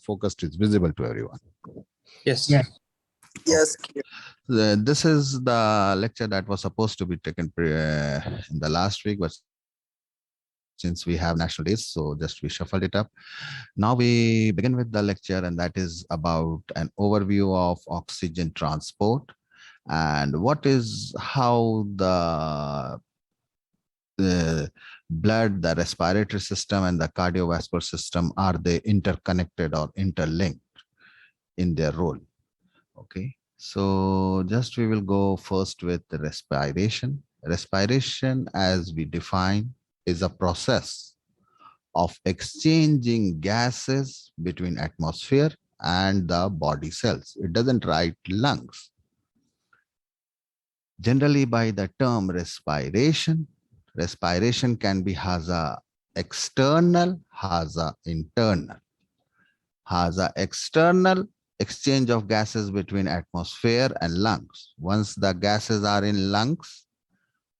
focused is visible to everyone. Yes. Yes. Yes. This is the lecture that was supposed to be taken in the last week, but since we have national days, so just we shuffled it up. Now we begin with the lecture, and that is about an overview of oxygen transport and how the blood, the respiratory system, and the cardiovascular system, are they interconnected or interlinked in their role? Okay, so just we will go first with the respiration. Respiration, as we define, is a process of exchanging gases between atmosphere and the body cells. It doesn't write lungs. Generally, by the term respiration, respiration can be has a external, has a internal. Has a external exchange of gases between atmosphere and lungs. Once the gases are in lungs,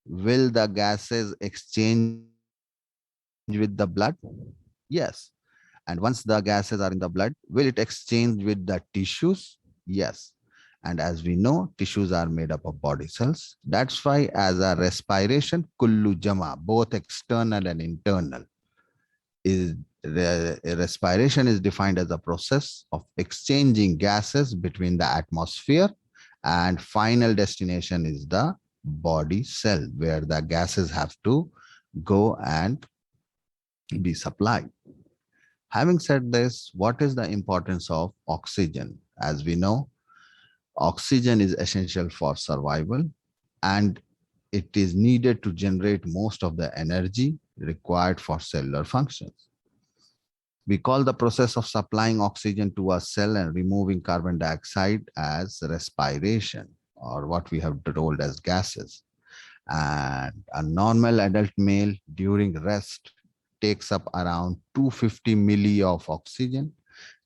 will the gases exchange with the blood? Yes. And once the gases are in the blood, will it exchange with the tissues? Yes. And as we know, tissues are made up of body cells. That's why as a respiration, kullu jama, both external and internal, is respiration is defined as a process of exchanging gases between the atmosphere, and final destination is the body cell, where the gases have to go and be supplied. Having said this, what is the importance of oxygen? As we know, oxygen is essential for survival, and it is needed to generate most of the energy required for cellular functions. We call the process of supplying oxygen to a cell and removing carbon dioxide as respiration, or what we have told as gases. And a normal adult male during rest takes up around 250 milli of oxygen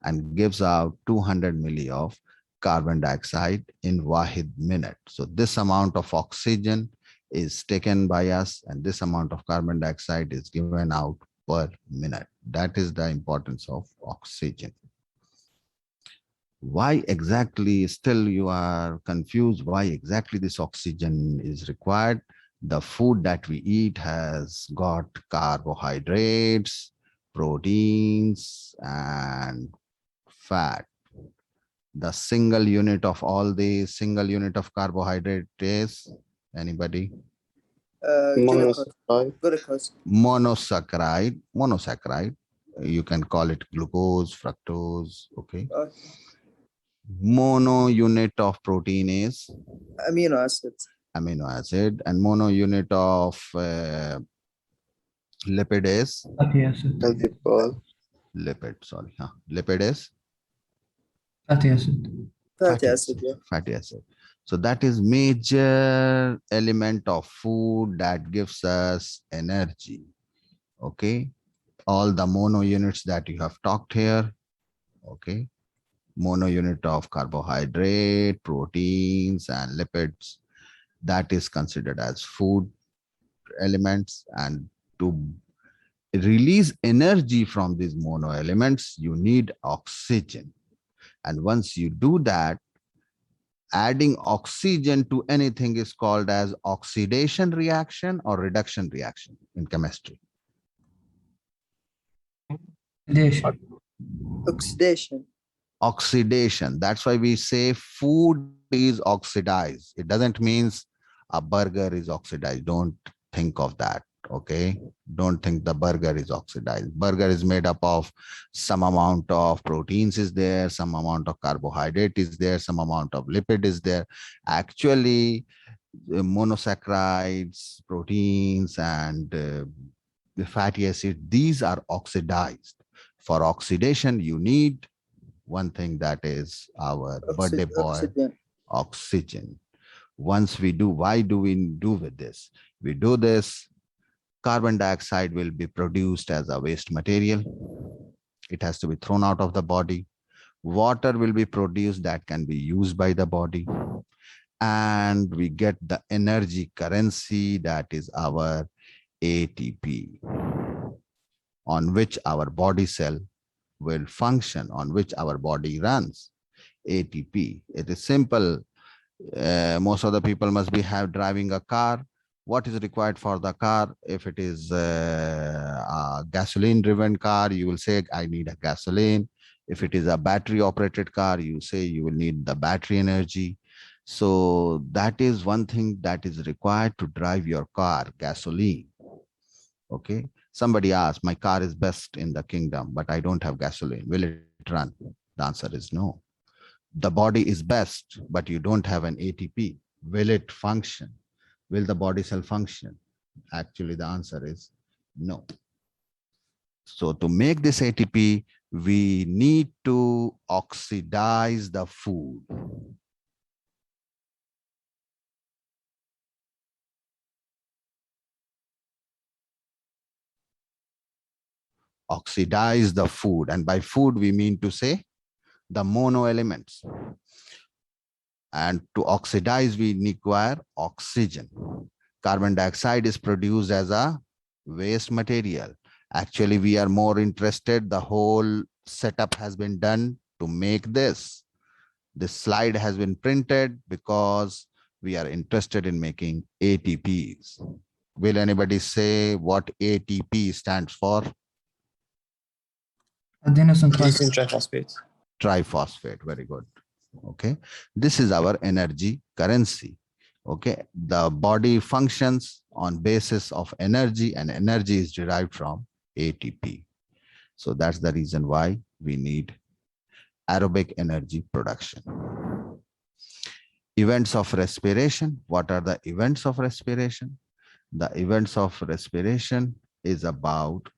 and gives out 200 milli of carbon dioxide in Wahid minute. So this amount of oxygen is taken by us, and this amount of carbon dioxide is given out per minute. That is the importance of oxygen. Why exactly, still you are confused, why exactly this oxygen is required? The food that we eat has got carbohydrates, proteins, and fat. The single unit of all these, single unit of carbohydrate is, anybody? Glucose. Monosaccharide. You can call it glucose, fructose, okay. Mono unit of protein is Amino acids. amino acid, and mono unit of lipid is Fatty acid. lipid, sorry. Lipid is Fatty acid. Fatty acid. Yeah. fatty acid. So that is major element of food that gives us energy. Okay. All the mono units that you have talked here. Okay. Mono unit of carbohydrate, proteins, and lipids, that is considered as food elements. And to release energy from these mono elements, you need oxygen. And once you do that, adding oxygen to anything is called as oxidation reaction or reduction reaction in chemistry. Oxidation. Oxidation. Oxidation. That's why we say food is oxidized. It doesn't mean a burger is oxidized. Don't think of that. Okay. Don't think the burger is oxidized. Burger is made up of some amount of proteins is there, some amount of carbohydrate is there, some amount of lipid is there. Actually, monosaccharides, proteins, and the fatty acid, these are oxidized. For oxidation, you need one thing, that is our birthday boy, oxygen. Once we do, why do we do with this? We do this, carbon dioxide will be produced as a waste material. It has to be thrown out of the body. Water will be produced that can be used by the body. And we get the energy currency, that is our ATP, on which our body cell will function, on which our body runs. ATP. It is simple. Most of the people must be have driving a car. What is required for the car? If it is a gasoline driven car, you will say, I need a gasoline. If it is a battery operated car, you say you will need the battery energy. So that is one thing that is required to drive your car, gasoline. Okay. Somebody asked, my car is best in the kingdom, but I don't have gasoline. Will it run? The answer is no. The body is best, but you don't have an ATP. Will it function? Will the body cell function? Actually, the answer is no. So to make this ATP, we need to oxidize the food. Oxidize the food. And by food, we mean to say the mono elements. And to oxidize, we require oxygen. Carbon dioxide is produced as a waste material. Actually, we are more interested. The whole setup has been done to make this. This slide has been printed because we are interested in making ATPs. Will anybody say what ATP stands for? Adenosine Adenosine triphosphate. triphosphate. Triphosphate. Very good. Okay. This is our energy currency. Okay. The body functions on basis of energy, and energy is derived from ATP. So that's the reason why we need aerobic energy production. Events of respiration. What are the events of respiration? The events of respiration is about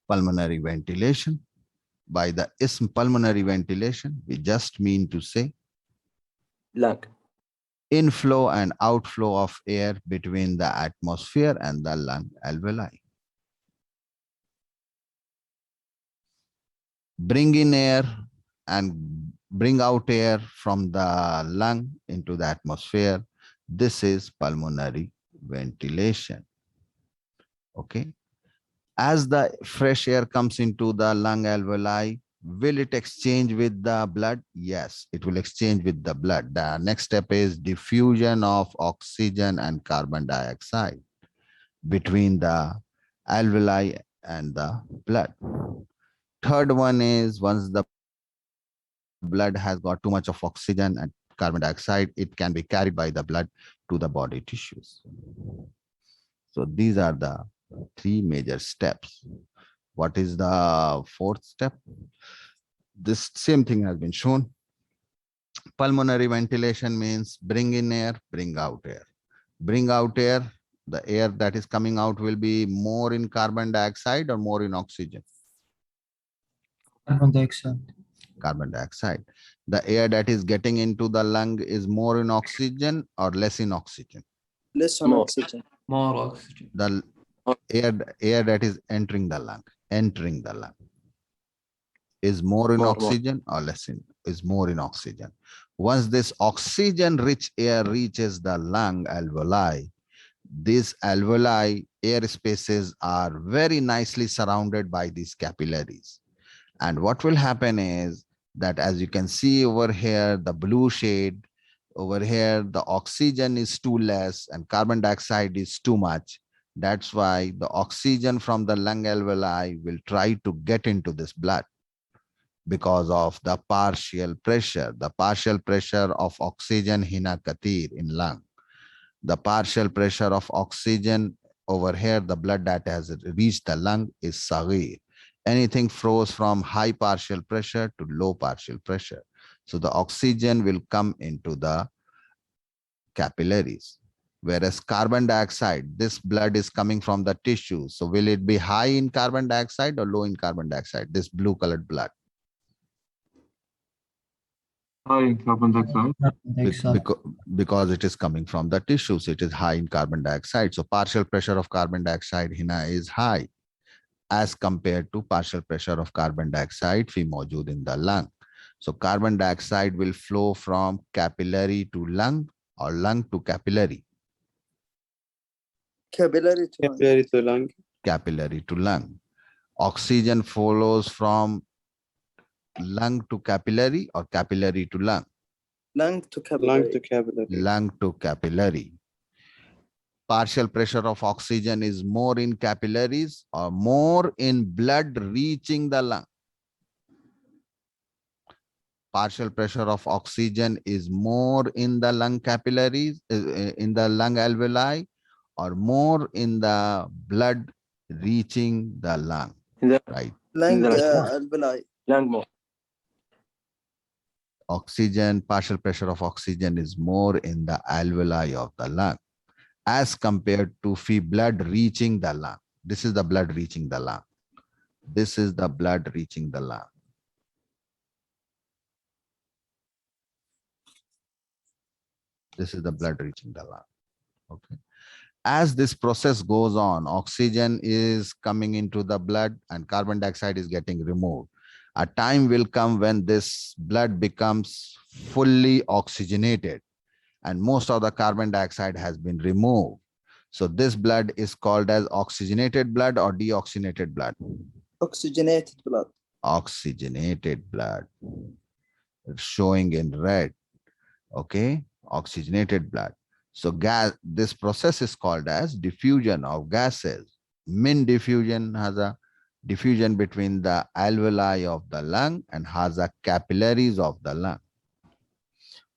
pulmonary ventilation. By the ism pulmonary ventilation, we just mean to say Lung. inflow and outflow of air between the atmosphere and the lung alveoli. Bring in air and bring out air from the lung into the atmosphere. This is pulmonary ventilation. Okay. As the fresh air comes into the lung alveoli, will it exchange with the blood? Yes, it will exchange with the blood. The next step is diffusion of oxygen and carbon dioxide between the alveoli and the blood. Third one is, once the blood has got too much of oxygen and carbon dioxide, it can be carried by the blood to the body tissues. So these are the three major steps. What is the fourth step? This same thing has been shown. Pulmonary ventilation means bring in air, bring out air. Bring out air, the air that is coming out will be more in carbon dioxide or more in oxygen? Carbon dioxide. Carbon dioxide. The air that is getting into the lung is more in oxygen or less in oxygen? Less on More. oxygen. More oxygen. The air that is entering the lung is more in More. oxygen or less in, is more in oxygen. Once this oxygen rich air reaches the lung alveoli, these alveoli air spaces are very nicely surrounded by these capillaries. And what will happen is that, as you can see over here, the blue shade over here, the oxygen is too less and carbon dioxide is too much. That's why the oxygen from the lung alveoli will try to get into this blood because of the partial pressure of oxygen hina kathir in lung. The partial pressure of oxygen over here, the blood that has reached the lung is saghir. Anything flows from high partial pressure to low partial pressure. So the oxygen will come into the capillaries. Whereas carbon dioxide, this blood is coming from the tissue. So will it be high in carbon dioxide or low in carbon dioxide? This blue colored blood. High in carbon dioxide. Carbon dioxide. Because it is coming from the tissues, it is high in carbon dioxide. So partial pressure of carbon dioxide hina is high as compared to partial pressure of carbon dioxide fi maujood in the lung. So carbon dioxide will flow from capillary to lung or lung to capillary. Capillary to lung. Capillary to lung. Capillary to lung. Oxygen follows from lung to capillary or capillary to lung? Lung to Lung capillary. to capillary. Lung to capillary. Partial pressure of oxygen is more in capillaries or more in blood reaching the lung? Partial pressure of oxygen is more in the lung capillaries, in the lung alveoli, or more in the blood reaching the lung, In the right? Lung the- alveoli. lung more. Oxygen, partial pressure of oxygen is more in the alveoli of the lung as compared to blood reaching the lung. This is the blood reaching the lung. This is the blood reaching the lung. This is the blood reaching the lung. Okay. As this process goes on, oxygen is coming into the blood and carbon dioxide is getting removed. A time will come when this blood becomes fully oxygenated and most of the carbon dioxide has been removed. So this blood is called as oxygenated blood or deoxygenated blood? Oxygenated blood. Oxygenated blood. It's showing in red. Okay, oxygenated blood. So gas, this process is called as diffusion of gases. Min diffusion has a diffusion between the alveoli of the lung and has a capillaries of the lung.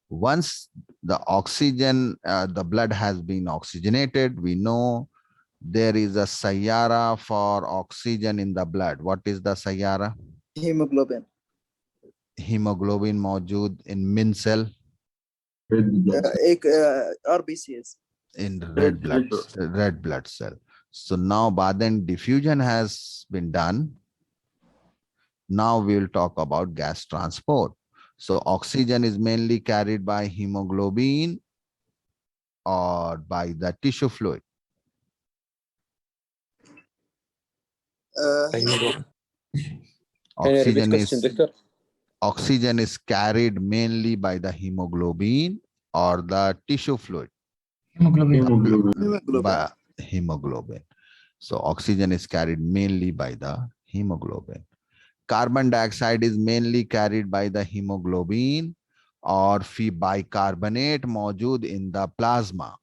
Once the oxygen, the blood has been oxygenated, we know there is a sayyara for oxygen in the blood. What is the sayyara? Hemoglobin. Hemoglobin मौजूद in min cell, Red blood. RBCs. in red blood cell. So now Baden diffusion has been done. Now we will talk about gas transport. So oxygen is mainly carried by hemoglobin or by the tissue fluid. Hemoglobin. Oxygen question, is Doctor. oxygen is carried mainly by the hemoglobin or the tissue fluid. Hemoglobin. Hemoglobin. By hemoglobin. So oxygen is carried mainly by the hemoglobin. Carbon dioxide is mainly carried by the hemoglobin or bicarbonate मौजूद in the plasma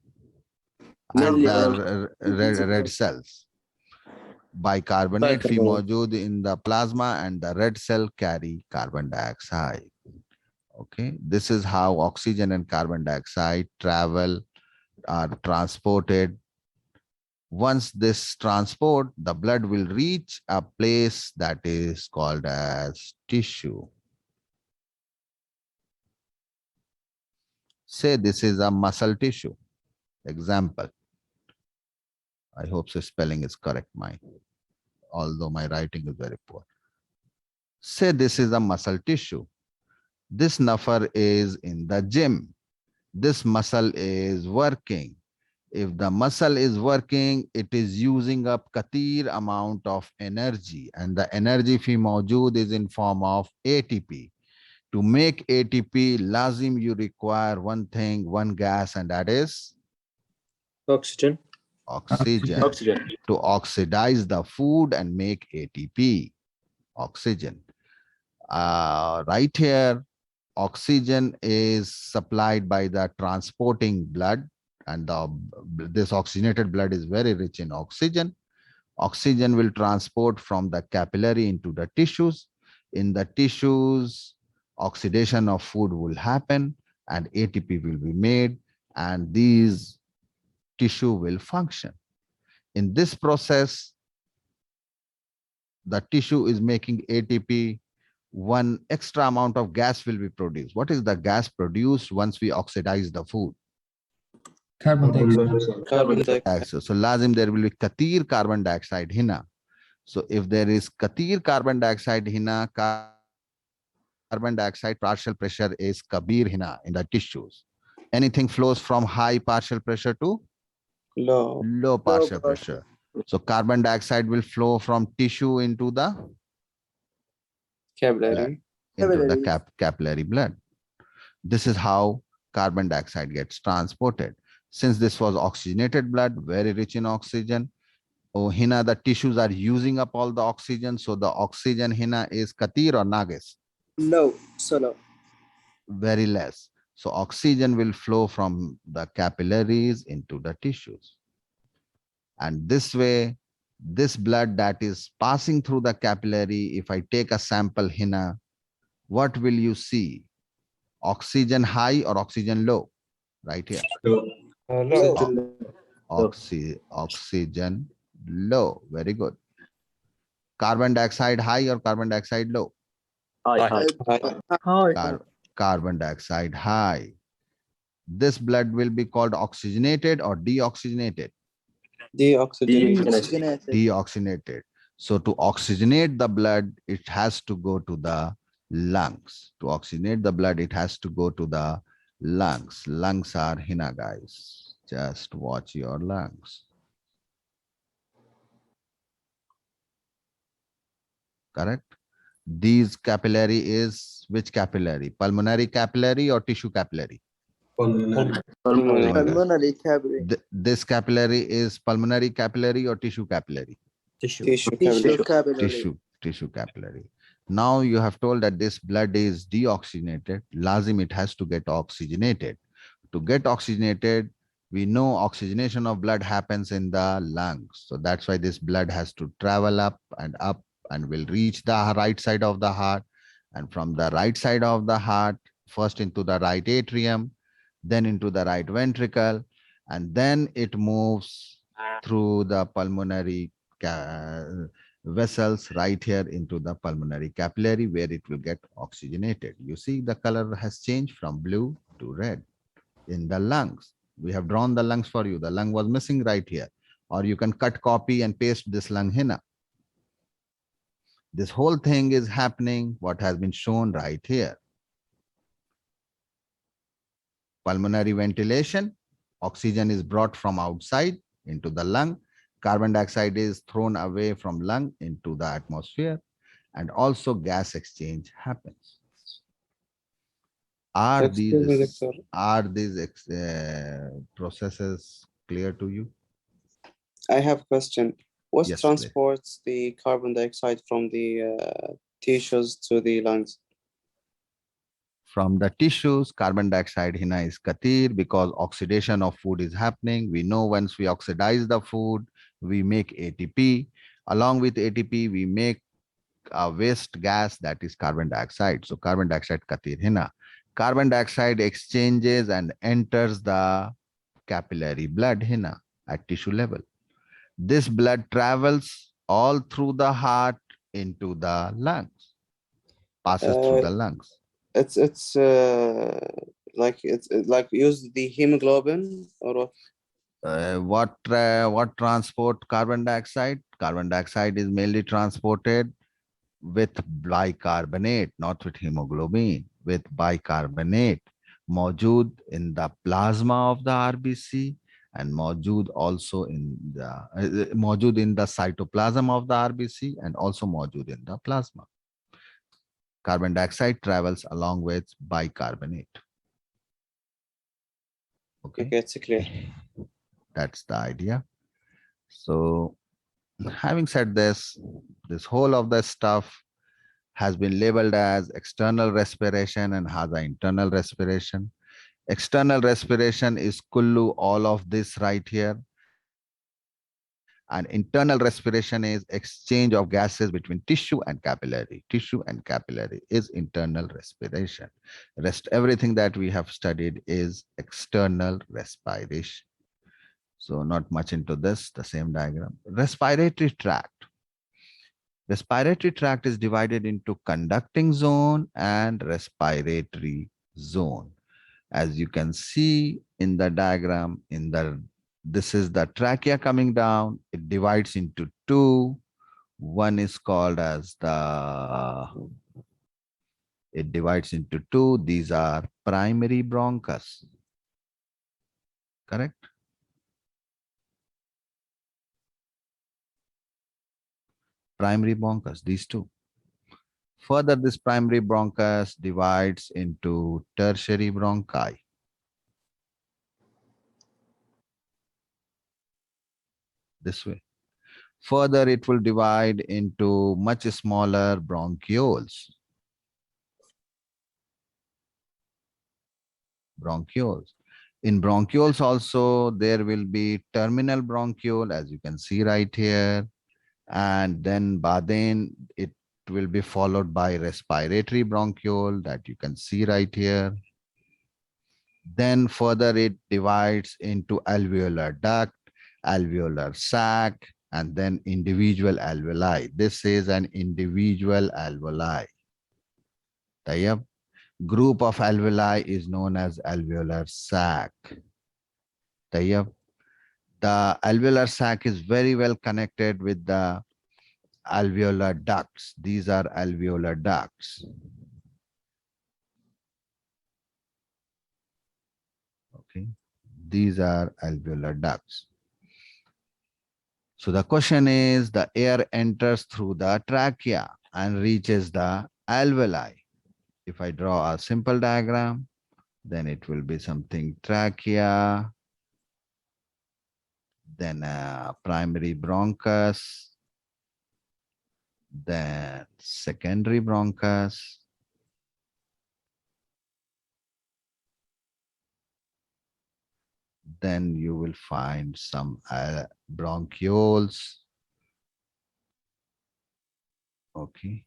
and Mainly the red cells. Bicarbonate fee Bicarbonate. मौजूद in the plasma and the red cell carry carbon dioxide. Okay, this is how oxygen and carbon dioxide travel, are transported. Once this transport, the blood will reach a place that is called as tissue. Say this is a muscle tissue. Example. I hope the spelling is correct, mine, although my writing is very poor. Say this is a muscle tissue. This nafar is in the gym. This muscle is working. If the muscle is working, it is using up kathir amount of energy, and the energy fee mawjood is in form of ATP. To make ATP, lazim you require one thing, one gas, and that is Oxygen. oxygen. oxygen. To oxidize the food and make ATP, oxygen. Right here, oxygen is supplied by the transporting blood, and this oxygenated blood is very rich in oxygen. Oxygen will transport from the capillary into the tissues. In the tissues, oxidation of food will happen and ATP will be made, and these tissue will function. In this process, the tissue is making ATP. One extra amount of gas will be produced. What is the gas produced once we oxidize the food? Carbon dioxide. Carbon dioxide. Dioxide. So lazim there will be kathir carbon dioxide hina. So if there is kathir carbon dioxide hina, carbon dioxide partial pressure is kabir hina in the tissues. Anything flows from high partial pressure to Low. low partial partial. pressure. So carbon dioxide will flow from tissue into the Capillary. capillary blood. This is how carbon dioxide gets transported. Since this was oxygenated blood, very rich in oxygen, Oh, hina, the tissues are using up all the oxygen. So the oxygen hina is katir or nagis? low, so low. Very less. So oxygen will flow from the capillaries into the tissues. And this way, this blood that is passing through the capillary, if I take a sample hina, what will you see? Oxygen high or oxygen low? Right here. low. low. Oxygen low. Very good. Carbon dioxide high or carbon dioxide low? High. High. Carbon dioxide high. This blood will be called oxygenated or deoxygenated? Deoxygenated. Oxygenated. Deoxygenated. So to oxygenate the blood, it has to go to the lungs. To oxygenate the blood, it has to go to the lungs. Lungs are hina, guys. Just watch your lungs. Correct? These capillary is which capillary? Pulmonary capillary or tissue capillary? Pulmonary. Pulmonary capillary. This capillary is pulmonary capillary or tissue capillary? Tissue. Tissue capillary. Tissue capillary. Now you have told that this blood is deoxygenated. Lazim, it has to get oxygenated. To get oxygenated, we know oxygenation of blood happens in the lungs. So that's why this blood has to travel up and will reach the right side of the heart. And from the right side of the heart, first into the right atrium, then into the right ventricle, and then it moves through the pulmonary vessels right here into the pulmonary capillary where it will get oxygenated. You see the color has changed from blue to red in the lungs. We have drawn the lungs for you. The lung was missing right here. Or you can cut, copy and paste this lung hina. This whole thing is happening, what has been shown right here. Pulmonary ventilation, oxygen is brought from outside into the lung. Carbon dioxide is thrown away from lung into the atmosphere, and also gas exchange happens. Are Excuse me, these doctor. processes clear to you? I have a question. What Yes, please. transports the carbon dioxide from the tissues to the lungs? From the tissues, carbon dioxide hina is katir because oxidation of food is happening. We know once we oxidize the food, we make ATP. Along with ATP, we make a waste gas that is carbon dioxide. So carbon dioxide katir hina. Carbon dioxide exchanges and enters the capillary blood hina at tissue level. This blood travels all through the heart into the lungs, passes through the lungs. It's like use the hemoglobin or what? What transport carbon dioxide? Carbon dioxide is mainly transported with bicarbonate, not with hemoglobin, with bicarbonate, mawjood in the plasma of the RBC and mawjood also in the mawjood in the cytoplasm of the RBC and also mawjood in the plasma. Carbon dioxide travels along with bicarbonate. Okay, it's clear. that's the idea. So having said this, this whole of the stuff has been labeled as external respiration and has an internal respiration. External respiration is kullu, all of this right here. And internal respiration is exchange of gases between tissue and capillary. Tissue and capillary is internal respiration. Rest everything that we have studied is external respiration. So not much into this, the same diagram. Respiratory tract. Respiratory tract is divided into conducting zone and respiratory zone. As you can see in the diagram, this is the trachea coming down. It divides into two. One is called as it divides into two. These are primary bronchus. Correct? Primary bronchus, these two. Further, this primary bronchus divides into tertiary bronchi. This way. Further, it will divide into much smaller bronchioles. In bronchioles also, there will be terminal bronchiole, as you can see right here. And then Baden, it will be followed by respiratory bronchiole that you can see right here. Then further it divides into alveolar duct, alveolar sac, and then individual alveoli. This is an individual alveoli. Tayyab. Group of alveoli is known as alveolar sac. Tayyab. The alveolar sac is very well connected with the alveolar ducts. These are alveolar ducts. Okay, these are alveolar ducts. So the question is, the air enters through the trachea and reaches the alveoli. If I draw a simple diagram, then it will be something trachea, then a primary bronchus, then secondary bronchus, then you will find some bronchioles. Okay.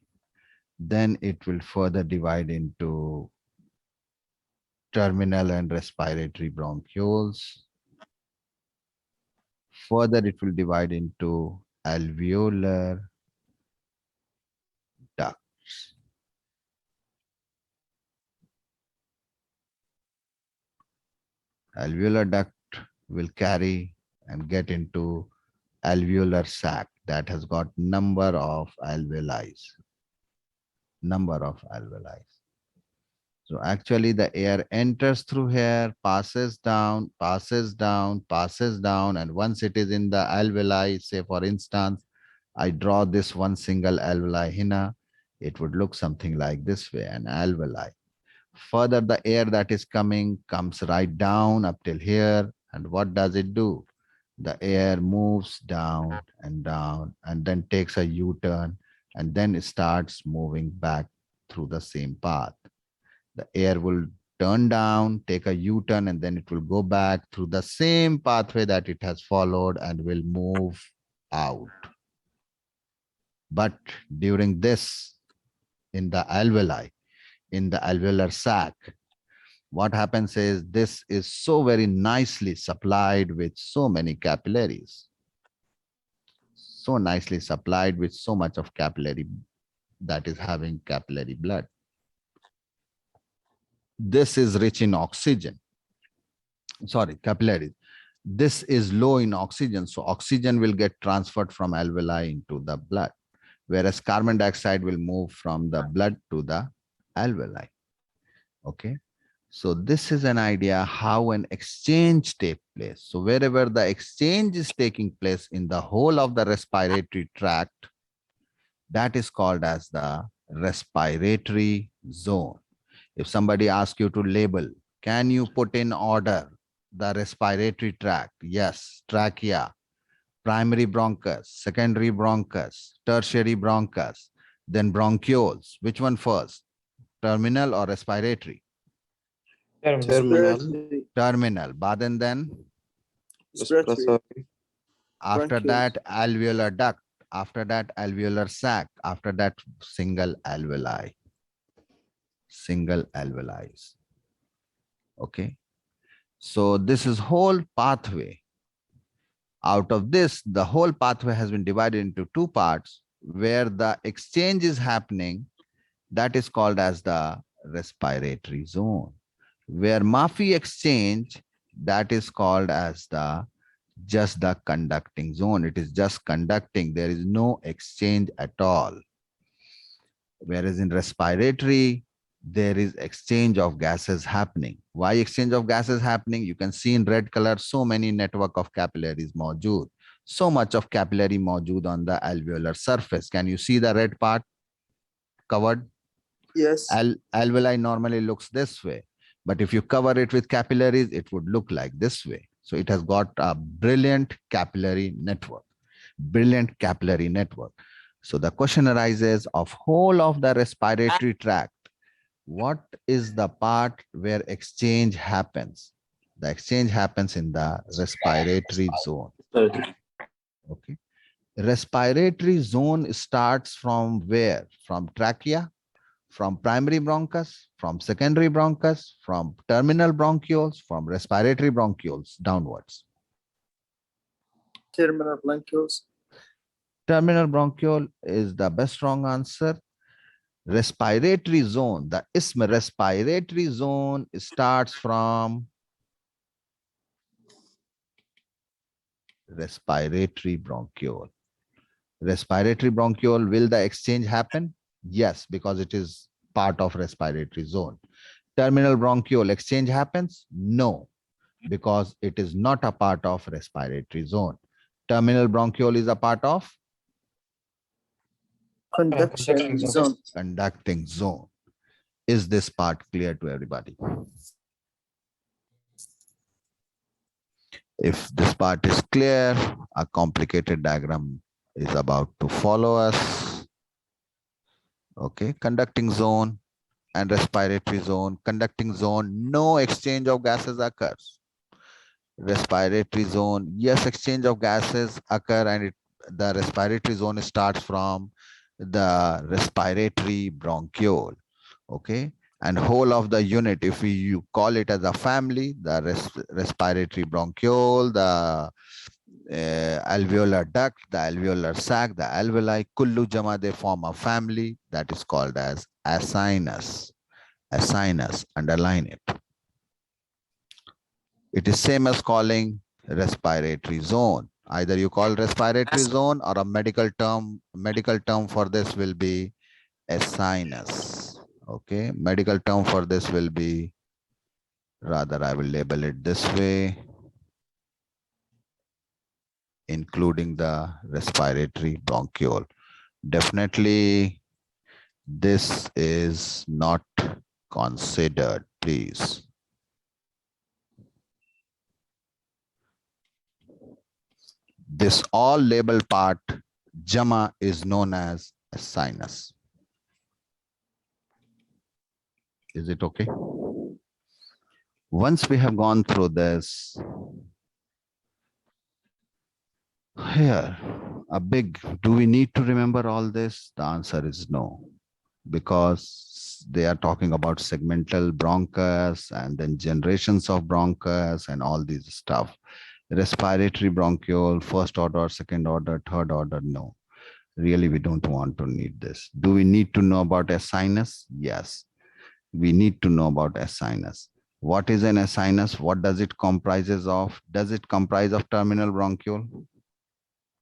Then it will further divide into terminal and respiratory bronchioles. Further, it will divide into alveolar ducts. Alveolar duct will carry and get into alveolar sac that has got number of alveoli. So actually the air enters through here, passes down, and once it is in the alveoli, say for instance, I draw this one single alveoli here, it would look something like this way, an alveoli. Further, the air that is coming comes right down up till here, and what does it do? The air moves down and then takes a U-turn, and then it starts moving back through the same path. The air will turn down, take a U-turn, and then it will go back through the same pathway that it has followed and will move out. But during this, in the alveoli, in the alveolar sac, what happens is this is so very nicely supplied with so many capillaries. So nicely supplied with so much of capillary that is having capillary blood. This is rich in oxygen. Sorry, capillaries. This is low in oxygen. So oxygen will get transferred from alveoli into the blood, whereas carbon dioxide will move from the blood to the alveoli. Okay. So this is an idea how an exchange takes place. So wherever the exchange is taking place in the whole of the respiratory tract, that is called as the respiratory zone. If somebody asks you to label, can you put in order the respiratory tract? Yes, trachea, primary bronchus, secondary bronchus, tertiary bronchus, then bronchioles. Which one first? Terminal or respiratory? Terminal. Terminal. Baden then? Respiratory. After Bronchioles. that, alveolar duct. After that, alveolar sac. After that, single alveoli. Single alveoli. Okay. So this is whole pathway. Out of this, the whole pathway has been divided into two parts where the exchange is happening. That is called as the respiratory zone. Where Murphy exchange, that is called as just the conducting zone. It is just conducting. There is no exchange at all. Whereas in respiratory, there is exchange of gases happening. Why exchange of gases happening? You can see in red color, so many network of capillaries maujood. So much of capillary maujood on the alveolar surface. Can you see the red part covered? Yes. Alveoli normally looks this way, but if you cover it with capillaries, it would look like this way. So it has got a brilliant capillary network. brilliant capillary network. So the question arises of whole of the respiratory tract. What is the part where exchange happens? The exchange happens in the respiratory zone. Okay. Respiratory zone starts from where? From trachea, from primary bronchus, from secondary bronchus, from terminal bronchioles, from respiratory bronchioles downwards. terminal bronchioles. Terminal bronchiole is the best wrong answer. Respiratory zone, the isthmus respiratory zone starts from respiratory bronchiole. Respiratory bronchiole, will the exchange happen? Yes, because it is part of respiratory zone. Terminal bronchiole, exchange happens? No, because it is not a part of respiratory zone. Terminal bronchiole is a part of Conduction zone. conducting zone. Is this part clear to everybody? If this part is clear, a complicated diagram is about to follow us. Okay, conducting zone and respiratory zone. Conducting zone, no exchange of gases occurs. Respiratory zone, yes, exchange of gases occur, and the respiratory zone starts from the respiratory bronchiole. Okay, and whole of the unit, if you call it as a family, the respiratory bronchiole, the alveolar duct, the alveolar sac, the alveoli, kullu jama, they form a family that is called as asinus. Asinus, underline it. It is same as calling respiratory zone. Either you call respiratory zone, or a medical term for this will be asinus. Okay, medical term for this will be, rather I will label it this way, including the respiratory bronchiole. Definitely this is not considered, please. This all label part, jama, is known as a sinus. Is it okay? Once we have gone through this, here, a big, do we need to remember all this? The answer is no, because they are talking about segmental bronchus and then generations of bronchus and all these stuff. Respiratory bronchiole, first order, second order, third order, no. Really, we don't want to need this. Do we need to know about a sinus? Yes, we need to know about a sinus. What is an sinus? What does it comprises of? Does it comprise of terminal bronchiole?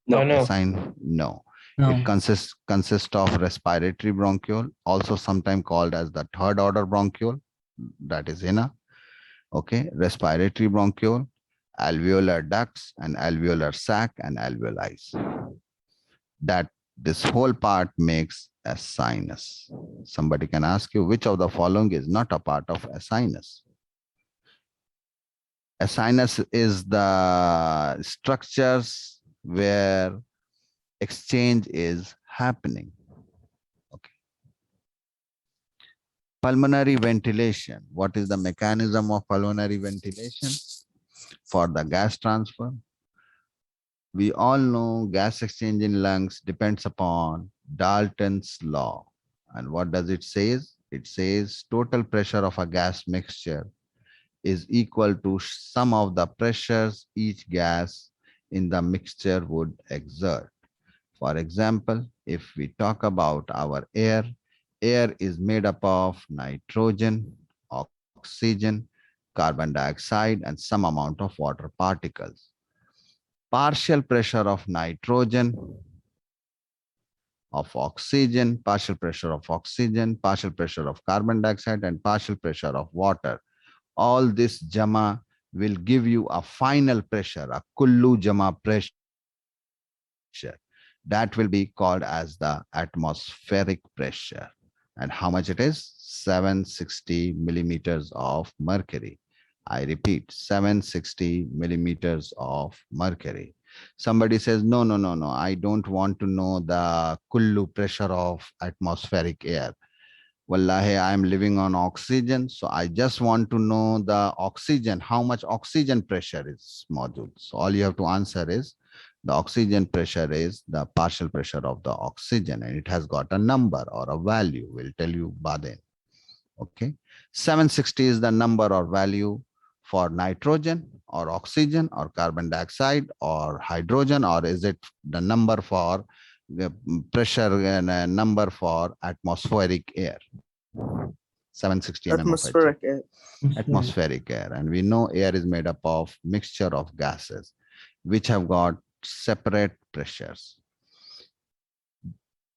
No. No. No. It consists of respiratory bronchiole, also sometimes called as the third order bronchiole, that is inner. Okay, respiratory bronchiole, alveolar ducts and alveolar sac and alveoli. That this whole part makes a sinus. Somebody can ask you, which of the following is not a part of a sinus? A sinus is the structures where exchange is happening. Okay. Pulmonary ventilation. What is the mechanism of pulmonary ventilation? For the gas transfer. We all know gas exchange in lungs depends upon Dalton's law. And what does it say? It says total pressure of a gas mixture is equal to sum of the pressures each gas in the mixture would exert. For example, if we talk about our air, air is made up of nitrogen, oxygen, carbon dioxide, and some amount of water particles. Partial pressure of nitrogen, of oxygen, partial pressure of oxygen, partial pressure of carbon dioxide, and partial pressure of water. All this jama will give you a final pressure, a kullu jama pressure. That will be called as the atmospheric pressure. And how much it is? 760 millimeters of mercury. I repeat, 760 millimeters of mercury. Somebody says, no, no, no, no, I don't want to know the kullu pressure of atmospheric air. Wallahi, I am living on oxygen. So I just want to know the oxygen, how much oxygen pressure is module. So all you have to answer is the oxygen pressure is the partial pressure of the oxygen, and it has got a number or a value. We'll tell you baden. Okay. 760 is the number or value for nitrogen or oxygen or carbon dioxide or hydrogen, or is it the number for the pressure and a number for atmospheric air? 760 mmHg. Atmospheric air. Atmospheric air. And we know air is made up of mixture of gases which have got separate pressures.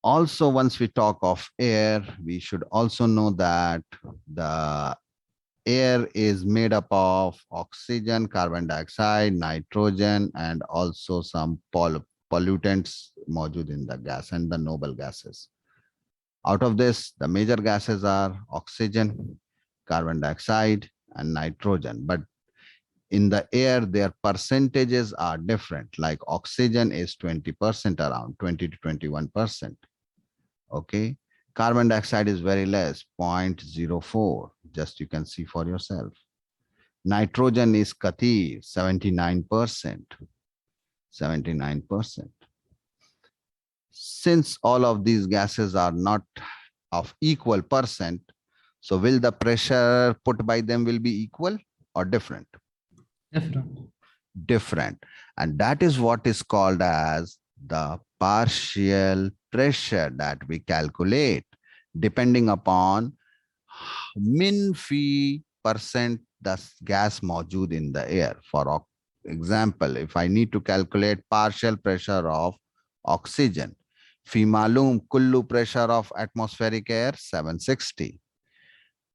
Also, once we talk of air, we should also know that the air is made up of oxygen, carbon dioxide, nitrogen, and also some pollutants modules in the gas and the noble gases. Out of this, the major gases are oxygen, carbon dioxide, and nitrogen. But in the air, their percentages are different. Like oxygen is 20%, around 20 to 21%. Okay. Carbon dioxide is very less, 0.04. Just you can see for yourself. Nitrogen is kathir, 79%. 79%. Since all of these gases are not of equal percent, so will the pressure put by them will be equal or different? Different. Different. And that is what is called as the partial pressure that we calculate depending upon min phi percent the gas modude in the air. For example, if I need to calculate partial pressure of oxygen, fi malum kullu pressure of atmospheric air 760.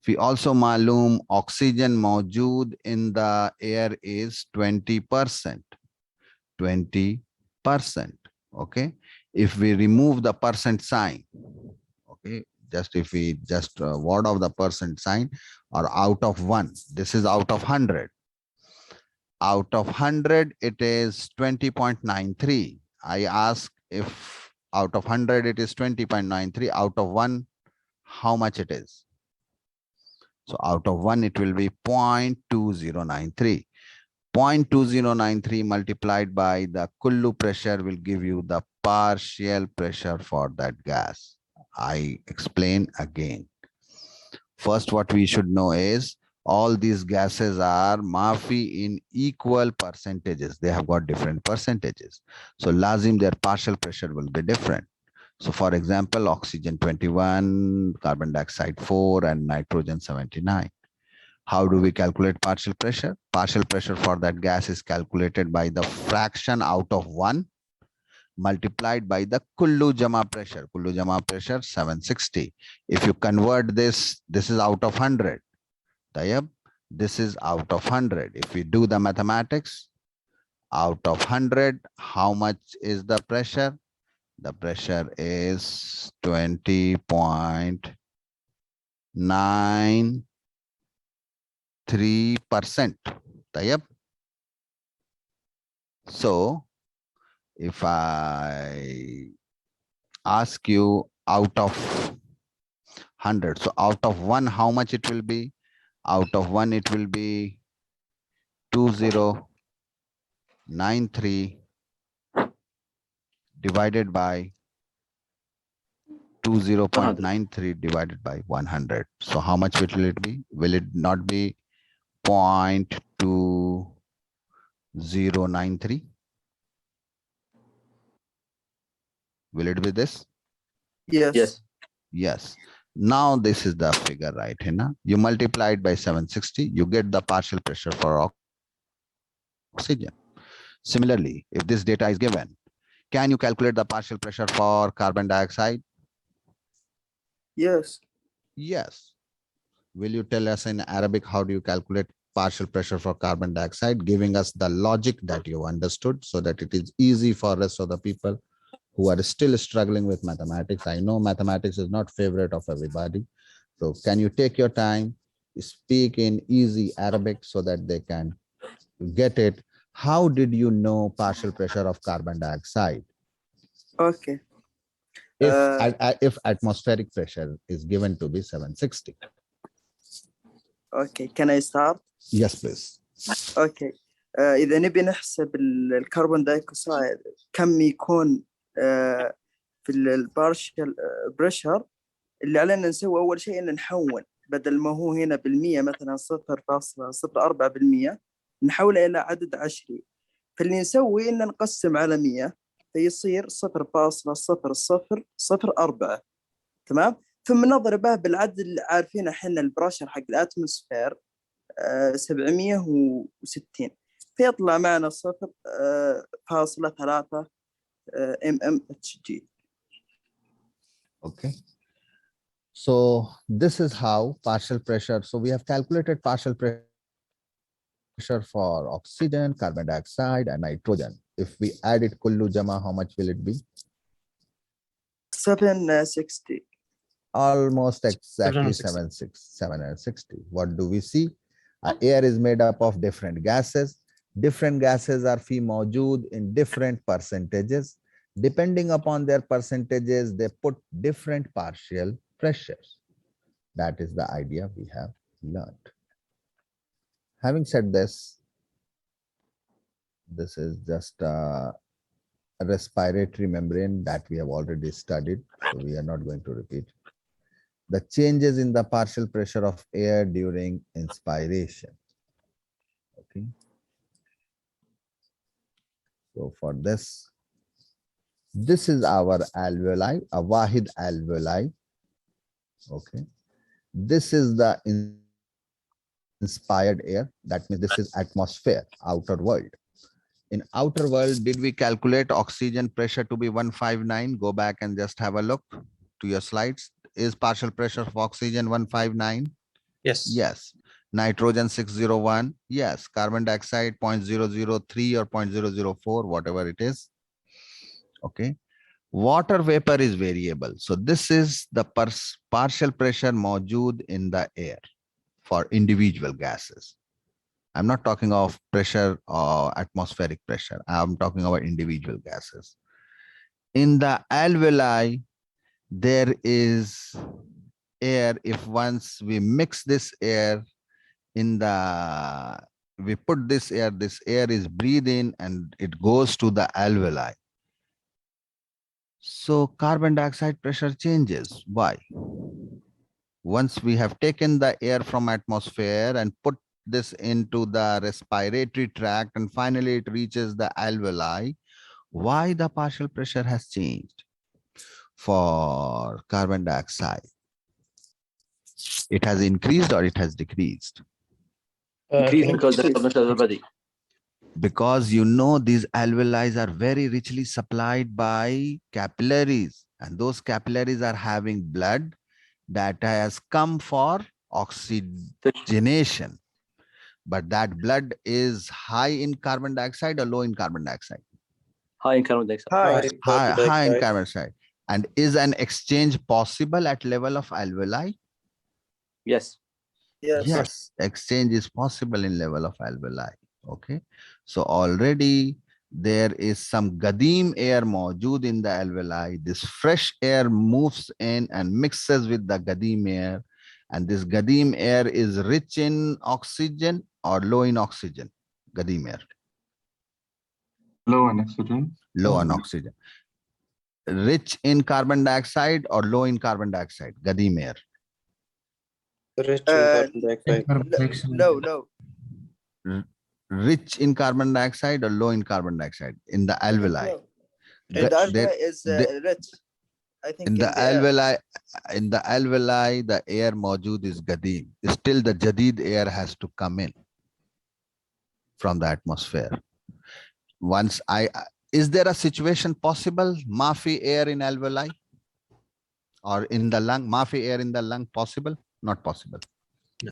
We also malum oxygen mojood in the air is 20%. 20%. Okay. If we remove the percent sign, okay, just if we just word of the percent sign or out of 1, this is out of 100. Out of 100, it is 20.93. I ask if out of 100, it is 20.93. Out of 1, how much it is? So out of 1, it will be 0.2093. 0.2093 multiplied by the kullu pressure will give you the partial pressure for that gas. I explain again. First, what we should know is all these gases are mafi in equal percentages. They have got different percentages. So lazim, their partial pressure will be different. So for example, oxygen 21, carbon dioxide 4, and nitrogen 79. How do we calculate partial pressure? Partial pressure for that gas is calculated by the fraction out of 1 multiplied by the kullu jama pressure. Kullu jama pressure 760. If you convert this, this is out of 100. Tayyab, this is out of 100. If we do the mathematics, out of 100, how much is the pressure? The pressure is 20.93%. Tayyab. So if I ask you out of 100, so out of 1, how much it will be? Out of 1, it will be 2093 divided by 20.93 divided by 100. So how much will it be? Will it not be 0.2093? Will it be this? Yes. Yes. Yes. Now this is the figure, right? You multiply it by 760, you get the partial pressure for oxygen. Similarly, if this data is given, can you calculate the partial pressure for carbon dioxide? Yes. Yes. Will you tell us in Arabic how do you calculate partial pressure for carbon dioxide, giving us the logic that you understood so that it is easy for rest of the people who are still struggling with mathematics. I know mathematics is not favorite of everybody. So can you take your time, speak in easy Arabic so that they can get it, How did you know partial pressure of carbon dioxide? Okay. If atmospheric pressure is given to be 760. Okay. Can I start? Yes, please. اوكي. اذا نبي نحسب الكربون دايوكسيد كم يكون في البارشل بريشر، اللي علينا نسوي اول شيء ان نحول، بدل ما هو هنا بالمية مثلا 0.04%، نحوله الى عدد عشري. فاللي نسوي ان نقسم على 100 فيصير 0.0004. تمام. ثم نضربه بالعدد اللي عارفينه احنا البريشر حق الاتموسفير 760، فيطلع معنا 0.3 mmHg. Okay. So this is how partial pressure. So we have calculated partial pressure for oxygen, carbon dioxide, and nitrogen. If we add it kullu jama, how much will it be? 760. Almost exactly 760. 760. What do we see? Air is made up of different gases. Different gases are mawjood in different percentages. Depending upon their percentages, they put different partial pressures. That is the idea we have learned. Having said this, this is just a respiratory membrane that we have already studied, so we are not going to repeat. The changes in the partial pressure of air during inspiration. Okay. So for this is our alveoli, a Wahid alveoli. Okay. This is the inspired air. That means this is atmosphere, outer world. In outer world, did we calculate oxygen pressure to be 159? Go back and just have a look to your slides. Is partial pressure of oxygen 159? Yes. Yes. Nitrogen 601. Yes. Carbon dioxide 0.003 or 0.004, whatever it is. Okay. Water vapor is variable. So this is the partial pressure mawjood in the air for individual gases. I'm not talking of pressure or atmospheric pressure. I'm talking about individual gases. In the alveoli, there is air. If once we mix this air in the, we put this air is breathed in and it goes to the alveoli. So carbon dioxide pressure changes. Why? Once we have taken the air from atmosphere and put this into the respiratory tract and finally it reaches the alveoli, why the partial pressure has changed? For carbon dioxide, it has increased or it has decreased? Increase because the carbon pressure body. Because you know these alveoli are very richly supplied by capillaries, and those capillaries are having blood that has come for oxygenation. But that blood is high in carbon dioxide or low in carbon dioxide? High in carbon dioxide. Hi. High in carbon dioxide. And is an exchange possible at level of alveoli? Yes. Yes. Yes, exchange is possible in level of alveoli. Okay. So already there is some gadim air mawjood in the alveoli. This fresh air moves in and mixes with the gadim air. And this gadim air is rich in oxygen or low in oxygen? Gadim air. Low on oxygen. Low on oxygen. Rich in carbon dioxide or low in carbon dioxide? Gadim air. Rich in carbon dioxide. No. Rich in carbon dioxide or low in carbon dioxide in the alveoli? No. The alveoli is rich. I think in the alveoli, the air mawjood is gadim. Still the jadid air has to come in from the atmosphere. Once is there a situation possible, mafi air in alveoli or in the lung, mafi air in the lung possible? Not possible. No.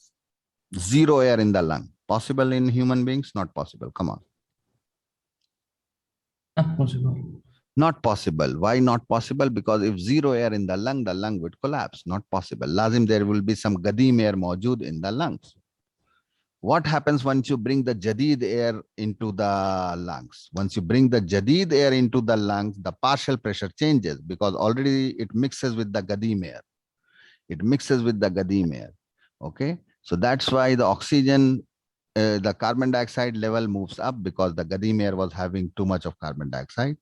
Zero air in the lung. Possible in human beings? Not possible. Come on. Not possible. Not possible. Why not possible? Because if zero air in the lung would collapse. Not possible. Lazim, there will be some gadim air mawjood in the lungs. What happens once you bring the Jadid air into the lungs? Once you bring the Jadid air into the lungs, the partial pressure changes because already it mixes with the Gadim air. It mixes with the Gadim air. Okay. So that's why the oxygen, the carbon dioxide level moves up because the Gadim air was having too much of carbon dioxide.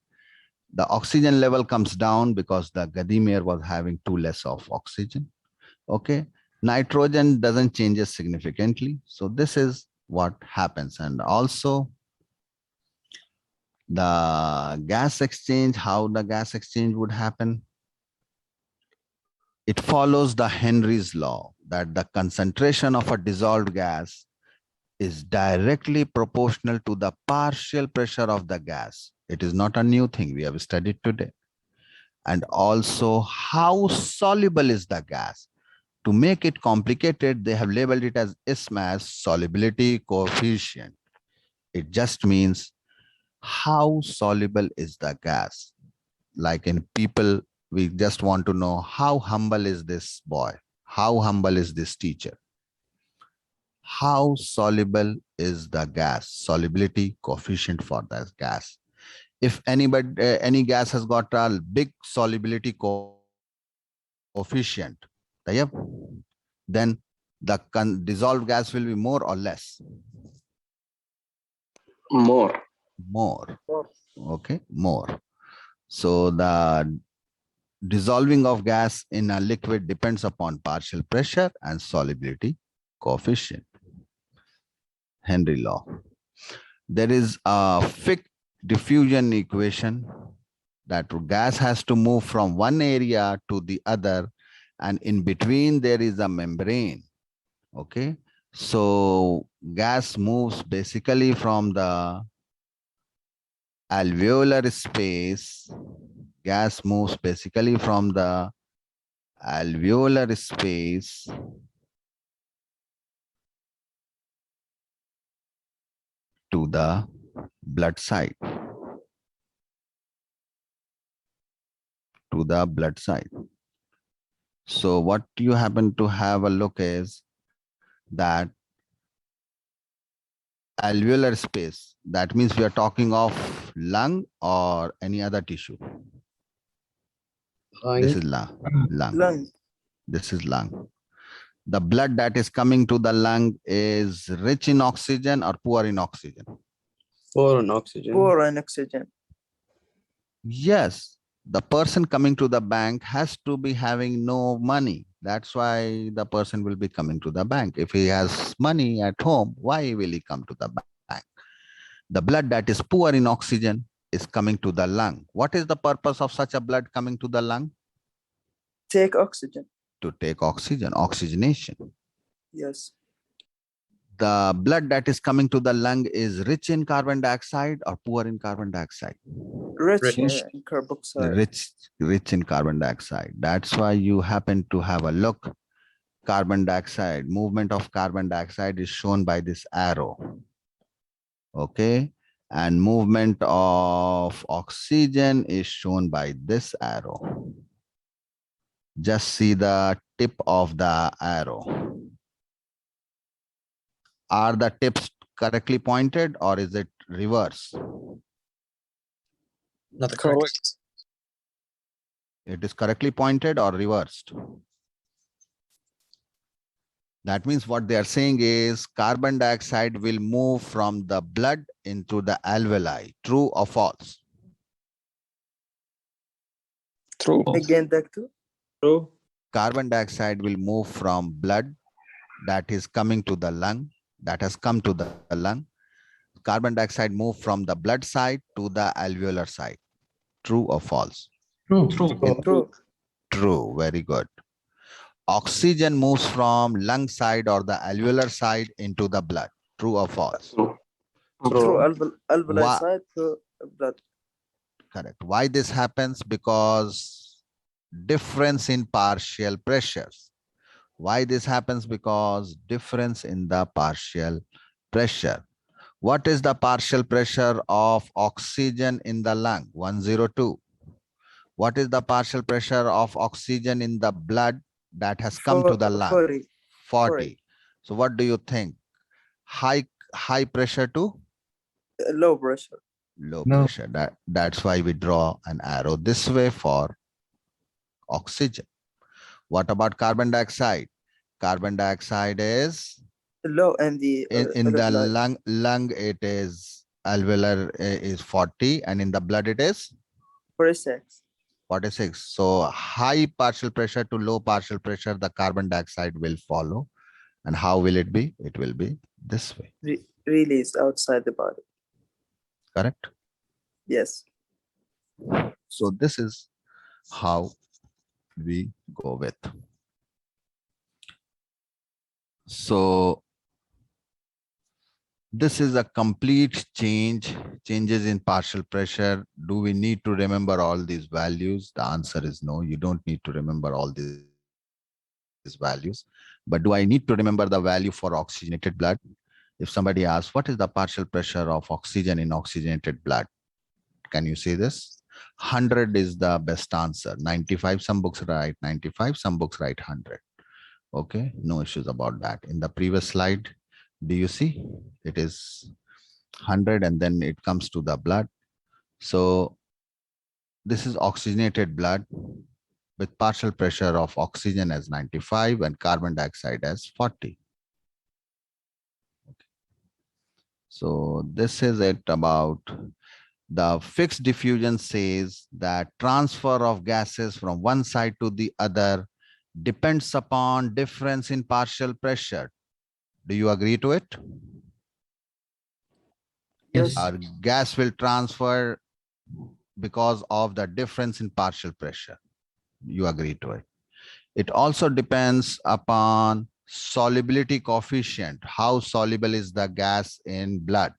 The oxygen level comes down because the Gadim air was having too less of oxygen. Okay. Nitrogen doesn't change significantly. So this is what happens. And also the gas exchange, how the gas exchange would happen. It follows the Henry's law that the concentration of a dissolved gas is directly proportional to the partial pressure of the gas. It is not a new thing we have studied today. And also how soluble is the gas. To make it complicated, they have labeled it as SMAS, solubility coefficient. It just means how soluble is the gas. Like in people, we just want to know how humble is this boy? How humble is this teacher? How soluble is the gas? Solubility coefficient for the gas. If any gas has got a big solubility coefficient, then the dissolved gas will be more or less? More. More. Okay, more. So the dissolving of gas in a liquid depends upon partial pressure and solubility coefficient. Henry law. There is a Fick diffusion equation that gas has to move from one area to the other, and in between there is a membrane. Okay, so gas moves basically from the alveolar space. Gas moves basically from the alveolar space to the blood side. To the blood side. So what you happen to have a look is that alveolar space, that means we are talking of lung or any other tissue. This is lung. Lung. This is lung. The blood that is coming to the lung is rich in oxygen or poor in oxygen? Poor on oxygen. Poor on oxygen. Yes, the person coming to the bank has to be having no money. That's why the person will be coming to the bank. If he has money at home, why will he come to the bank? The blood that is poor in oxygen is coming to the lung. What is the purpose of such a blood coming to the lung? Take oxygen. To take oxygen, oxygenation. Yes. The blood that is coming to the lung is rich in carbon dioxide or poor in carbon dioxide? Rich in carboxyl. Rich in carbon dioxide. That's why you happen to have a look. Carbon dioxide, movement of carbon dioxide is shown by this arrow. Okay. And movement of oxygen is shown by this arrow. Just see the tip of the arrow. Are the tips correctly pointed or is it reverse? Not correct. It is correctly pointed or reversed. That means what they are saying is carbon dioxide will move from the blood into the alveoli. True or false? True. Again, doctor. True. Carbon dioxide will move from blood that is coming to the lung, that has come to the lung. Carbon dioxide move from the blood side to the alveolar side. True or false? True. True. True. Very good. Oxygen moves from lung side or the alveolar side into the blood. True or false? True. True. Alveoli Wha- side to blood. Correct. Why this happens? Because difference in partial pressures. Why this happens? Because difference in the partial pressure. What is the partial pressure of oxygen in the lung? 102. What is the partial pressure of oxygen in the blood that has come to the lung? 40. 40. So what do you think? high pressure to low pressure. low No. pressure. That's why we draw an arrow this way for oxygen. What about carbon dioxide? Carbon dioxide is Low in the in the blood. lung it is alveolar is 40, and in the blood it is 46. 46. So high partial pressure to low partial pressure, the carbon dioxide will follow. And how will it be? It will be this way, Release outside the body. correct? Yes. So this is how we go with. So this is a complete changes in partial pressure. Do we need to remember all these values? The answer is no, you don't need to remember all these values. But do I need to remember the value for oxygenated blood? If somebody asks, what is the partial pressure of oxygen in oxygenated blood? Can you see this? 100 is the best answer. 95, some books write 95, some books write 100. Okay, no issues about that. In the previous slide, do you see? It is 100 and then it comes to the blood. So this is oxygenated blood with partial pressure of oxygen as 95 and carbon dioxide as 40. So this is it about the fixed diffusion. Says that transfer of gases from one side to the other depends upon difference in partial pressure. Do you agree to it? Yes. Our gas will transfer because of the difference in partial pressure. You agree to it. It also depends upon solubility coefficient. How soluble is the gas in blood?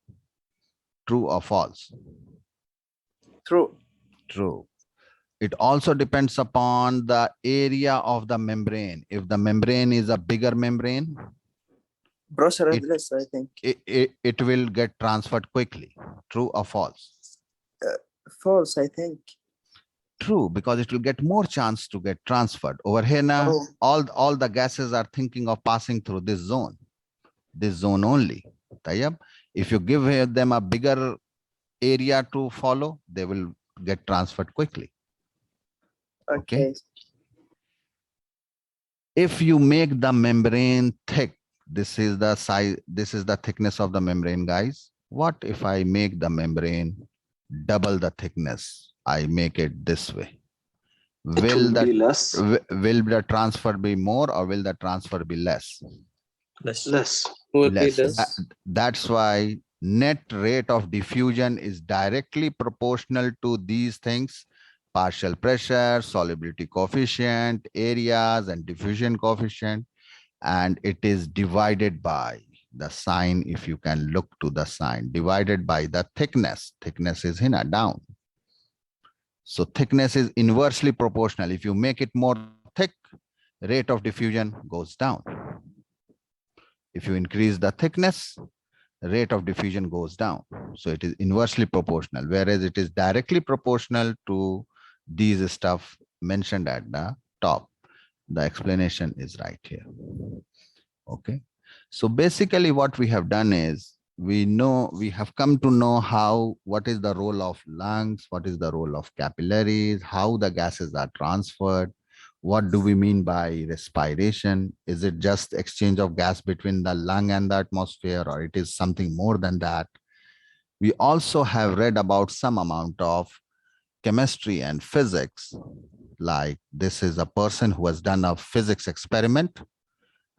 True or false? True. True. It also depends upon the area of the membrane. If the membrane is a bigger membrane, Pressure It- is less, I think. it will get transferred quickly. True or false? False, I think. True, because it will get more chance to get transferred. Over here now, Oh. all the gases are thinking of passing through this zone only. Tayyab? If you give them a bigger area to follow, they will get transferred quickly. Okay. If you make the membrane thick, this is the size, this is the thickness of the membrane, guys. What if I make the membrane double the thickness? I make it this way. Will less. will the transfer be more or will the transfer be less? Less. Would be Less. less. That's why net rate of diffusion is directly proportional to these things: partial pressure, solubility coefficient, areas, and diffusion coefficient. And it is divided by the sign. If you can look to the sign, divided by the thickness. Thickness is here down. So thickness is inversely proportional. If you make it more thick, rate of diffusion goes down. If you increase the thickness, rate of diffusion goes down. So it is inversely proportional, whereas it is directly proportional to these stuff mentioned at the top. The explanation is right here. Okay. So basically what we have done is we have come to know what is the role of lungs, what is the role of capillaries, how the gases are transferred. What do we mean by respiration? Is it just exchange of gas between the lung and the atmosphere, or it is something more than that? We also have read about some amount of chemistry and physics. Like this is a person who has done a physics experiment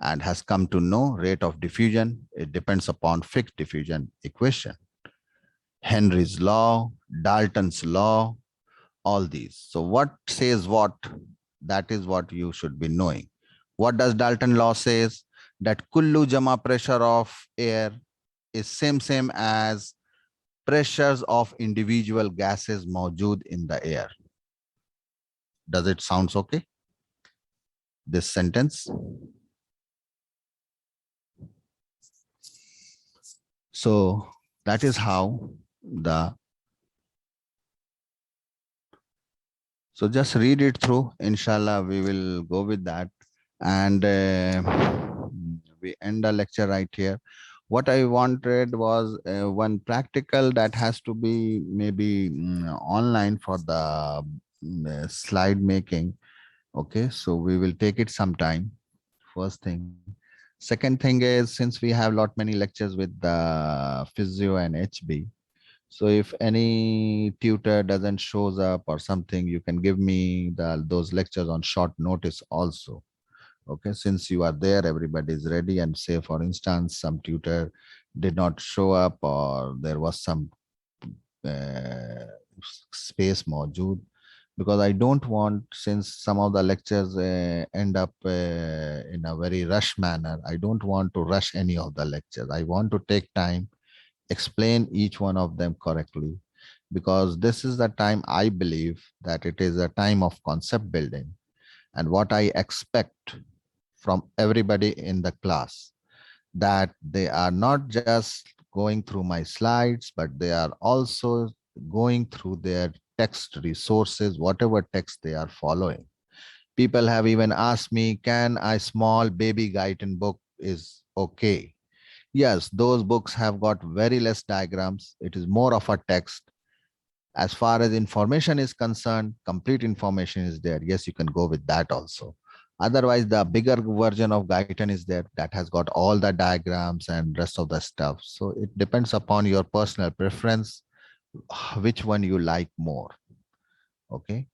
and has come to know rate of diffusion. It depends upon fixed diffusion equation. Henry's law, Dalton's law, all these. So what says what? That is what you should be knowing. What does Dalton law says? That kullu jama pressure of air is same as pressures of individual gases mawjood in the air. Does it sounds okay? This sentence. So that is how so just read it through. Inshallah, we will go with that. And we end the lecture right here. What I wanted was one practical that has to be maybe online for the slide making. Okay, so we will take it sometime. First thing. Second thing is, since we have lot many lectures with the physio and HB, so if any tutor doesn't shows up or something, you can give me those lectures on short notice also. Okay, since you are there, everybody is ready, and say for instance, some tutor did not show up or there was some space mojood, because I don't want, since some of the lectures end up in a very rush manner, I don't want to rush any of the lectures. I want to take time, explain each one of them correctly, because this is the time I believe that it is a time of concept building. And what I expect from everybody in the class, that they are not just going through my slides, but they are also going through their text resources, whatever text they are following. People have even asked me, can a small baby Guyton book is okay? Yes, those books have got very less diagrams. It is more of a text. As far as information is concerned, complete information is there. Yes, you can go with that also. Otherwise, the bigger version of Guyton is there that has got all the diagrams and rest of the stuff. So it depends upon your personal preference, which one you like more. Okay.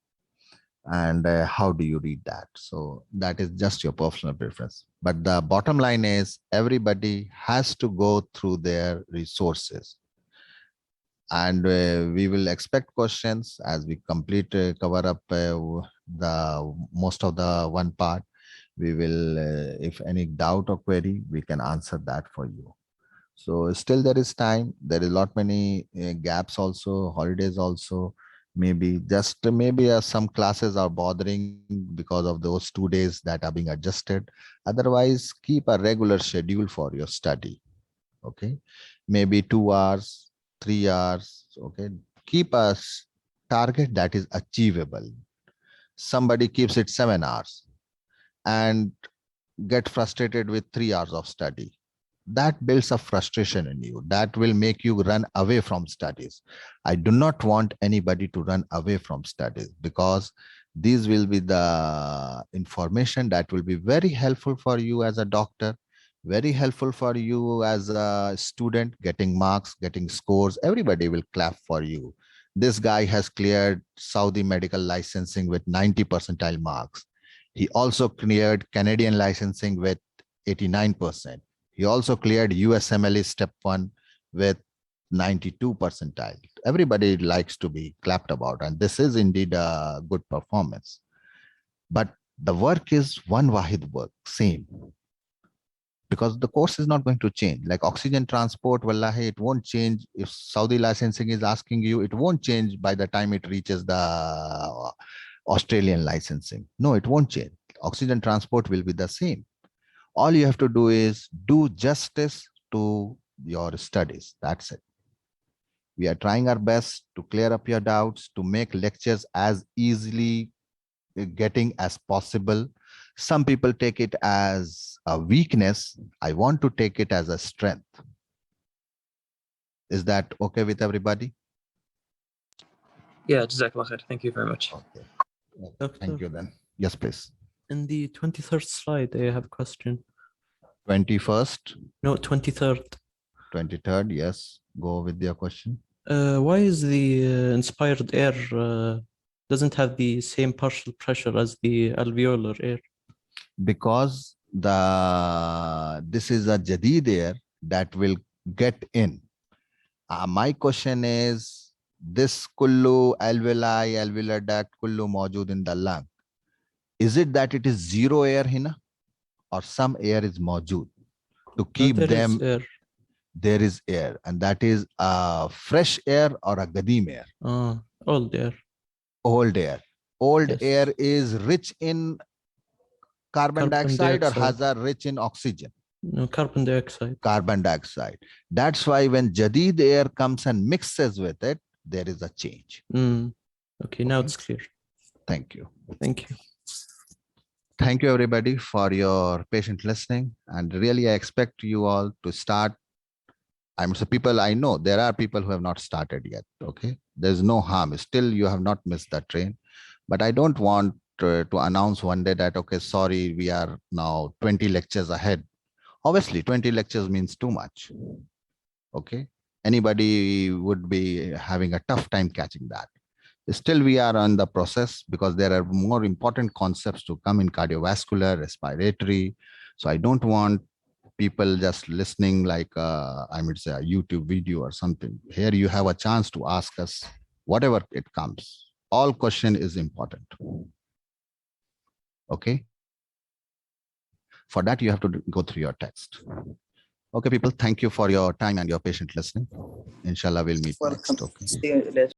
And how do you read that? So that is just your personal preference. But the bottom line is everybody has to go through their resources. And we will expect questions as we complete cover up the most of the one part. We will, if any doubt or query, we can answer that for you. So still there is time. There is lot many gaps also, holidays also. Maybe just maybe some classes are bothering because of those 2 days that are being adjusted. Otherwise, keep a regular schedule for your study. Okay, maybe 2 hours, 3 hours. Okay, keep a target that is achievable. Somebody keeps it 7 hours and get frustrated with 3 hours of study. That builds a frustration in you. That will make you run away from studies. I do not want anybody to run away from studies, because these will be the information that will be very helpful for you as a doctor, very helpful for you as a student, getting marks, getting scores. Everybody will clap for you. This guy has cleared Saudi medical licensing with 90 percentile marks. He also cleared Canadian licensing with 89%. He also cleared USMLE step 1 with 92 percentile. Everybody likes to be clapped about, and this is indeed a good performance. But the work is one Wahid work, same. Because the course is not going to change. Like oxygen transport, wallahi, it won't change. If Saudi licensing is asking you, it won't change by the time it reaches the Australian licensing. No, it won't change. Oxygen transport will be the same. All you have to do is do justice to your studies. That's it. We are trying our best to clear up your doubts, to make lectures as easily getting as possible. Some people take it as a weakness. I want to take it as a strength. Is that okay with everybody? Yeah, Jazakallah khair. Thank you very much. Okay. Doctor, Thank you then. Yes, please. in the 23rd slide, I have a question. 21st, No, 23rd. 23rd. Yes. Go with your question. Why is the inspired air doesn't have the same partial pressure as the alveolar air? Because this is a Jadid air that will get in. My question is, this kullu alveoli, alveolar duct, kullu mawjood in the lung. Is it that it is zero air hina, or some air is mawjood to keep there them? is air. There is air, and that is a fresh air or a gadim air. Old air. Old air. Old Yes. air is rich in carbon dioxide or has a rich in oxygen? No, carbon dioxide. Carbon dioxide. That's why when Jadid air comes and mixes with it, there is a change. Okay, now it's clear. Thank you. Thank you. Thank you, everybody, for your patient listening. And really, I expect you all to start I'm so people I know, there are people who have not started yet. Okay. There's no harm. Still, you have not missed the train. But I don't want to announce one day that, okay, sorry, we are now 20 lectures ahead. Obviously, 20 lectures means too much. Okay. Anybody would be having a tough time catching that. Still, we are on the process because there are more important concepts to come in cardiovascular, respiratory. So I don't want people just listening like I would say a YouTube video or something. Here you have a chance to ask us whatever it comes. All question is important. Okay. For that, you have to go through your text. Okay, people, thank you for your time and your patient listening. Inshallah, we'll meet Welcome. next. Okay. See you later.